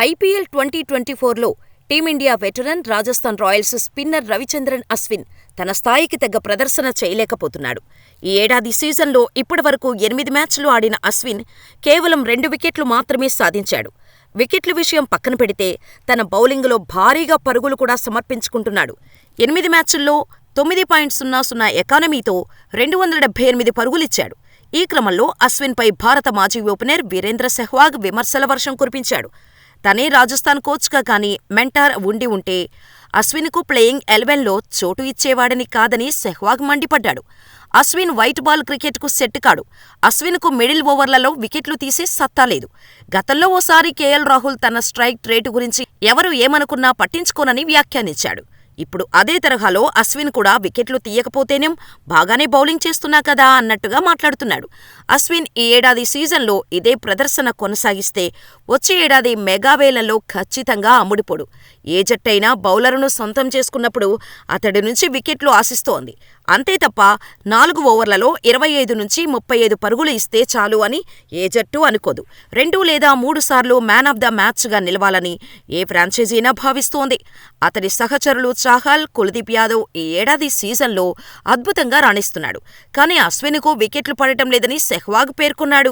IPL 2024లో team India veteran Rajasthan Royals spinner Ravichandran Ashwin తన స్థాయికి తగ్గ ప్రదర్శన చేయలేకపోతున్నాడు. ఈ ఏడాది సీజన్లో ఇప్పటివరకు 8 మ్యాచ్లు ఆడిన అశ్విన్ కేవలం 2 వికెట్లు మాత్రమే సాధించాడు. వికెట్ల విషయం పక్కన పెడితే తన బౌలింగులో భారీగా పరుగులు కూడా సమర్పించుకుంటున్నాడు. 8 మ్యాచ్ల్లో 9.00 ఎకానమీతో 278 పరుగులిచ్చాడు. ఈ క్రమంలో అశ్విన్పై భారత మాజీ ఓపెనర్ వీరేంద్ర సెహ్వాగ్ విమర్శల వర్షం కురిపించాడు. తనే రాజస్థాన్ కోచ్గా కానీ మెంటార్ ఉండి ఉంటే అశ్విన్కు ప్లేయింగ్ 11లో చోటు ఇచ్చేవాడని కాదని సెహ్వాగ్ మండిపడ్డాడు. అశ్విన్ వైట్ బాల్ క్రికెట్కు సెట్ కాడు. అశ్విన్కు మిడిల్ ఓవర్లలో వికెట్లు తీసే సత్తా లేదు. గతంలో ఓసారి కేఎల్ రాహుల్ తన స్ట్రైక్ రేటు గురించి ఎవరు ఏమనుకున్నా పట్టించుకోనని వ్యాఖ్యానించాడు. ఇప్పుడు అదే తరహాలో అశ్విన్ కూడా వికెట్లు తీయకపోతేనేం బాగానే బౌలింగ్ చేస్తున్నా కదా అన్నట్టుగా మాట్లాడుతున్నాడు. అశ్విన్ ఈ ఏడాది సీజన్లో ఇదే ప్రదర్శన కొనసాగిస్తే వచ్చే ఏడాది మెగావేలంలో ఖచ్చితంగా అమ్ముడుపోడు. ఏ జట్టైనా బౌలరును సొంతం చేసుకున్నప్పుడు అతడి నుంచి వికెట్లు ఆశిస్తోంది. అంతే తప్ప 4 ఓవర్లలో 25-35 పరుగులు ఇస్తే చాలు అని ఏ జట్టూ అనుకోదు. 2 లేదా 3 సార్లు మ్యాన్ ఆఫ్ ద మ్యాచ్గా నిలవాలని ఏ ఫ్రాంచైజీనా భావిస్తోంది. అతడి సహచరులు చాహల్, కుల్దీప్ యాదవ్ ఈ ఏడాది సీజన్లో అద్భుతంగా రాణిస్తున్నాడు. కానీ అశ్విన్కు వికెట్లు పడటం లేదని సెహ్వాగ్ పేర్కొన్నాడు.